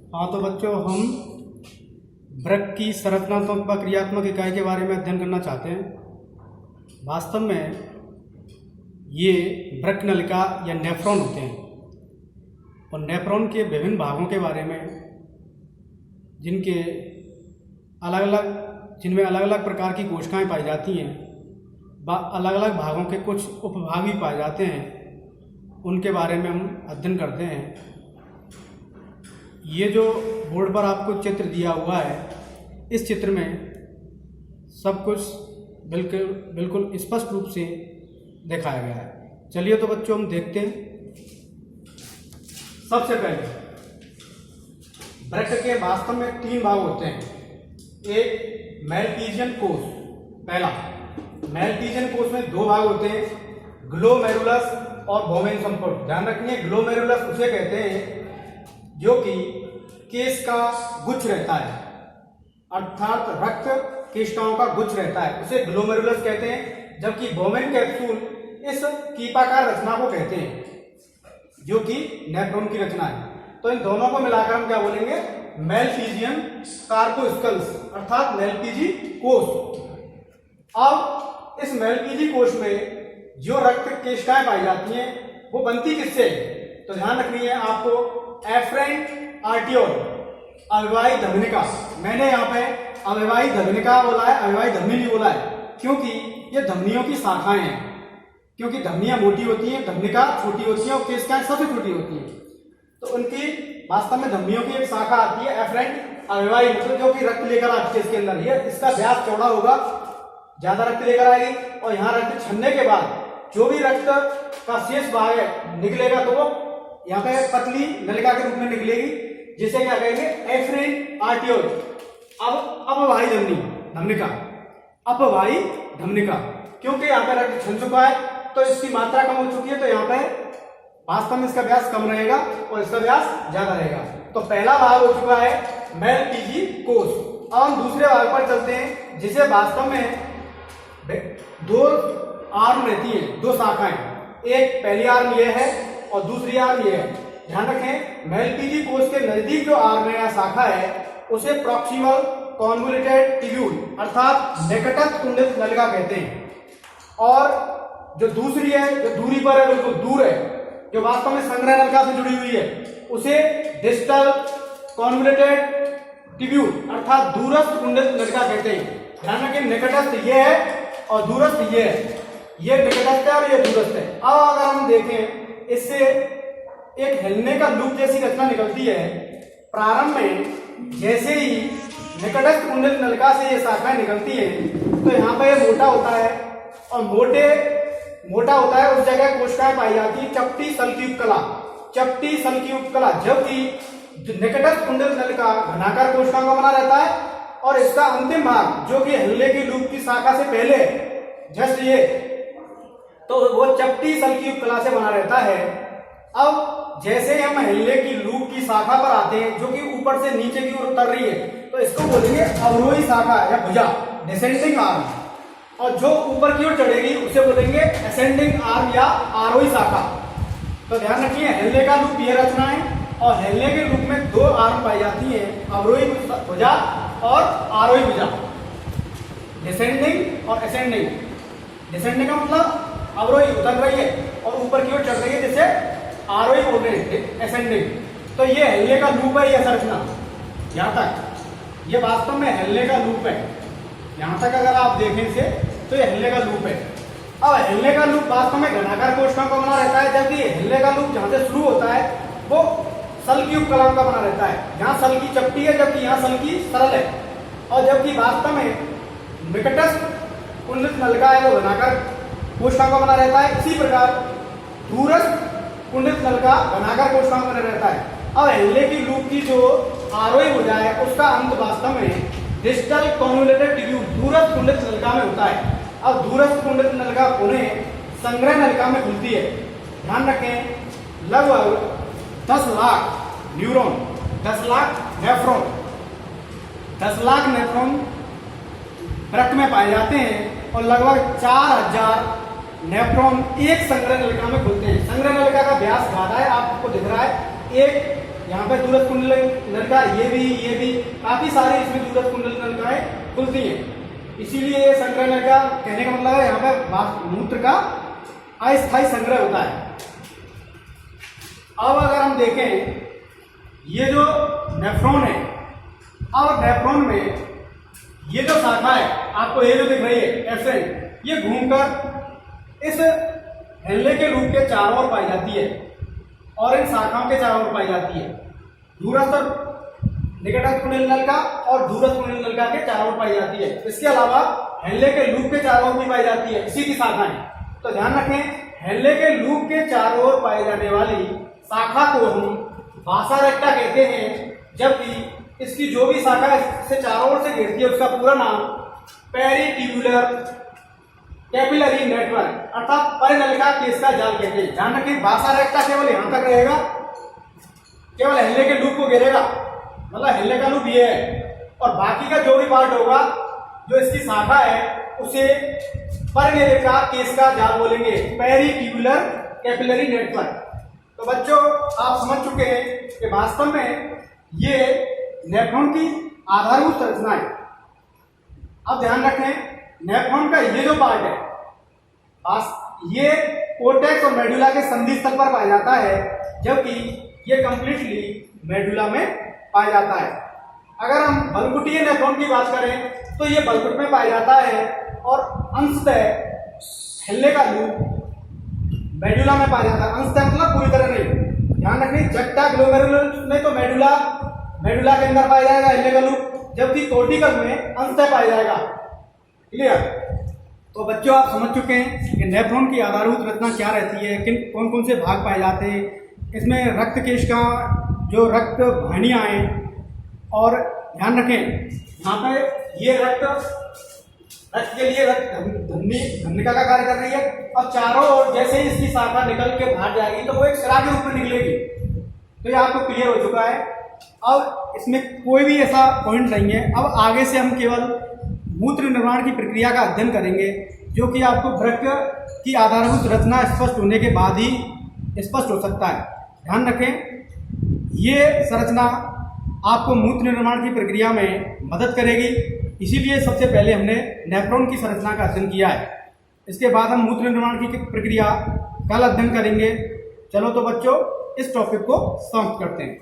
हाँ तो बच्चों, हम वृक्क की संरचनात्मक व क्रियात्मक इकाई के बारे में अध्ययन करना चाहते हैं। वास्तव में ये वृक्क नलिका या नेफ्रॉन होते हैं और नेफ्रॉन के विभिन्न भागों के बारे में जिनमें अलग अलग प्रकार की कोशिकाएं पाई जाती हैं व अलग अलग भागों के कुछ उपभाग भी पाए जाते हैं, उनके बारे में हम अध्ययन करते हैं। ये जो बोर्ड पर आपको चित्र दिया हुआ है, इस चित्र में सब कुछ बिल्कुल स्पष्ट रूप से दिखाया गया है। चलिए तो बच्चों, हम देखते हैं। सबसे पहले वृक्क के वास्तव में 3 भाग होते हैं। एक मैलपीजियन कोष। पहला मैलपीजियन कोष में 2 भाग होते हैं, ग्लोमेरुलस और बोवेन संपुट। ध्यान रखिए, ग्लोमेरुलस उसे कहते हैं जो कि केश का गुच्छ रहता है, अर्थात रक्त केशिकाओं का गुच्छ रहता है, उसे ग्लोमेरुलस कहते हैं। जबकि बोवेन कैप्सूल इस कीपाकार रचना को कहते हैं जो कि नेफ्रॉन की रचना है। तो इन दोनों को मिलाकर हम क्या बोलेंगे? मैलपीजियन कार्पोस्कल्स, अर्थात मैलपीजी कोष। अब इस मैलपीजी कोष में जो रक्त केशिकाएं पाई जाती हैं वो बनती किससे? तो ध्यान रखनी है आपको, एफरेंट आर्टियोल, अविवाही धमनिका। मैंने यहाँ पे अविवाही धमनिका बोला है, अविवाही धमनी नहीं बोला है, क्योंकि ये धमनियों की शाखाएं हैं। क्योंकि धमनियां मोटी होती हैं, धमनिका छोटी होती है और केशिकाएं सबसे छोटी होती हैं। तो उनकी वास्तव में धमनियों की एक शाखा आती है एफरेंट अविवाही, मतलब जो कि रक्त लेकर आती है इसके अंदर। ये इसका व्यास चौड़ा होगा, ज्यादा रक्त लेकर आएगी और यहाँ रक्त छनने के बाद जो भी रक्त का शेष भाग है निकलेगा तो वो यहाँ पे पतली नलिका के रूप में निकलेगी, जिसे क्या कहेंगे? Efferent arteriole. अब अपवाही धमनिका, अपवाही धमनिका। क्योंकि यहाँ पे रक्त छन चुका है तो इसकी मात्रा कम हो चुकी है, तो यहाँ पे वास्तव में इसका व्यास कम रहेगा और इसका व्यास ज्यादा रहेगा। तो पहला भाग हो चुका है मैलपीजी कोष। अब हम दूसरे भाग पर चलते हैं, जिसे वास्तव में 2 आर्म रहती है, 2 शाखाएं। एक पहली आर्म ये है और दूसरी आर्म ये है। ध्यान रखें, मैलपीजी कोष के नजदीक जो आर्म या शाखा है उसे प्रॉक्सिमल कॉन्वोल्यूटेड ट्यूब्यूल, अर्थात निकटस्थ कुंडलित नलिका कहते हैं। और जो दूसरी है, जो दूरी पर है, बिल्कुल दूर है, जो वास्तव में संग्रह नलिका से जुड़ी हुई है, उसे डिस्टल कॉन्वोल्यूटेड ट्यूब्यूल, अर्थात दूरस्थ कुंडलित नलिका कहते हैं। ध्यान रखें, निकटस्थ ये है और दूरस्थ ये है। ये निकटस्थ है और ये दूरस्थ है। अब अगर हम देखें, इससे एक हिलने का लूप जैसी रचना निकलती है। प्रारंभ में जैसे ही निकटस्थ कुंडलित नलिका से ये शाखाएं निकलती है तो यहाँ पर ये मोटा होता है और मोटा होता है उस जगह कोशिकाएं पाई जाती है चपटी सल्की उपकला, चपटी सल्की उपकला। जबकि निकटस्थ कुंडलित नलिका घनाकार कोशिकाओं का बना रहता है और इसका अंतिम भाग जो कि हिलने की लूप की शाखा से पहले जस्ट ये, तो वो चपटी सल्की उपकला से बना रहता है। अब जैसे हम हिलने की लूप की शाखा पर आते हैं जो कि ऊपर से नीचे की ओर उतर रही है, तो इसको बोलेंगे अवरोही शाखा या भुजा, डिसेंडिंग आर्म। और जो ऊपर की ओर चढ़ेगी उसे बोलेंगे असेंडिंग आर्म या आरोही शाखा। तो ध्यान रखिए, हिलने का लूप ये रचना है और हिलने के लूप में 2 आर्म पाई जाती हैं, अवरोही भुजा और आरोही भुजा, डिसेंडिंग और असेंडिंग। डिसेंडिंग का मतलब अवरोही उतर रही है और ऊपर की ओर चढ़ रही है, जिसे आरोही बोल रहे हैं, असेंडिंग। तो ये हिलने का लूप है, ये संरचना यहाँ तक, ये वास्तव में हिलने का लूप है। यहाँ तक अगर आप देखें इसे तो ये हिलने का लूप है। अब हिलने का लूप वास्तव में घनाकार कोशिकाओं का बना रहता है, जबकि हिलने का लूप जहाँ से शुरू होता है वो सल्की उपकलाओं का बना रहता है। यहाँ सल्की चपटी है जबकि यहाँ सल्की सरल है। और जबकि वास्तव में निकटस्थ कुंडलित नलिका है वो घनाकार कोशिकाओं का बना रहता है। इसी प्रकार दूरस्थ कुंडलित नलिका घनाकार कोशिकाओं का बना रहता है। अब हिलने की लूप की जो आरोही भुजा है उसका अंत वास्तव में डिस्टल कॉन्वोल्यूटेड ट्यूब्यूल, दूरस्थ कुंडलित नलिका में होता है। अब दूरस्थ कुंडलित नलिका पुनः संग्रह नलिका में खुलती है। ध्यान रखें, लगभग 10 lakh neuron, 10 lakh nephron, 10 lakh nephron वृक्क में पाए जाते हैं और लगभग 4000 नेफ्रॉन एक संग्रह नलिका में खुलते हैं। संग्रह नलिका का व्यास ज्यादा है, आपको दिख रहा है, एक यहाँ पे दूरस्थ कुंडल नलिका, ये भी काफी सारे इसमें दूरस्थ कुंडल नलिकाएं खुलती हैं। इसीलिए ये संग्रह नलिका कहने का मतलब है यहाँ पे मूत्र का अस्थायी संग्रह होता है। अब अगर हम देखें ये जो नेफ्रॉन है, और नेफ्रॉन में ये जो शाखा है आपको ये जो दिख रही है एफरेंट, ये घूमकर इस हेल्ले के लूप के चारों ओर पाई जाती है और इन शाखाओं के चारों ओर पाई जाती है। दूरस्थ निकटस्थ कुंडल नलिका और दूरस्थ कुंडल नलिका के चारों ओर पाई जाती है। इसके अलावा हेल्ले के लूप के चारों ओर भी पाई जाती है इसी की शाखाएं। तो ध्यान रखें, हेल्ले के लूप के चारों ओर पाई जाने वाली शाखा को हम वासा रेक्टा कहते हैं, जबकि इसकी जो भी शाखा इससे चारों ओर से घेरती है उसका पूरा नाम पेरिट्यूबुलर कैपिलरी नेटवर्क अर्थात परिनलिका केश का जाल कहते हैं। ध्यान रखें, वासा रेक्टा केवल यहां तक रहेगा, केवल हेल्ले के लूप को घेरेगा, मतलब हेल्ले का लूप ये है, और बाकी का जो भी पार्ट होगा जो इसकी शाखा है उसे परिनलिका केश का जाल बोलेंगे, पेरिट्यूबुलर कैपिलरी नेटवर्क। तो बच्चों आप समझ चुके हैं कि वास्तव में ये नेफ्रॉन की आधारभूत संरचना है। अब ध्यान रखें, नेफ्रॉन का ये जो पार्ट है ये कोर्टेक्स और मेडुला के संधि स्थल पर पाया जाता है, जबकि ये कंप्लीटली मेडुला में पाया जाता है। अगर हम बलकुटीय नेफ्रॉन की बात करें तो ये बलकुट में पाया जाता है और अंशतः हेल्ले का लूप मेडुला में पाया जाता है। अंशतः मतलब पूरी तरह नहीं। ध्यान रखिए, जट्टा ग्लोमेरुलस में तो मेडुला के अंदर पाया जाएगा हेल्ले का लूप, जबकि कोर्टिकल में अंशतः पाया जाएगा। क्लियर? तो बच्चों आप समझ चुके हैं कि नेफ्रॉन की आधारभूत रचना क्या रहती है, कौन कौन से भाग पाए जाते हैं, इसमें रक्त केश का जो रक्त वाहिनियां हैं, और ध्यान रखें यहाँ पे ये रक्त के लिए रक्त धमनिका का कार्य कर रही है, और चारों ओर जैसे ही इसकी शाखा निकल के बाहर जाएगी तो वो एक सिरा के रूप में निकलेगी। तो ये आपको क्लियर हो चुका है। अब इसमें कोई भी ऐसा पॉइंट नहीं है। अब आगे से हम केवल मूत्र निर्माण की प्रक्रिया का अध्ययन करेंगे, जो कि आपको वृक्क की आधारभूत रचना स्पष्ट होने के बाद ही स्पष्ट हो सकता है। ध्यान रखें, ये संरचना आपको मूत्र निर्माण की प्रक्रिया में मदद करेगी। इसीलिए सबसे पहले हमने नेफ्रॉन की संरचना का अध्ययन किया है। इसके बाद हम मूत्र निर्माण की प्रक्रिया कल अध्ययन करेंगे। चलो तो बच्चों इस टॉपिक को समाप्त करते हैं।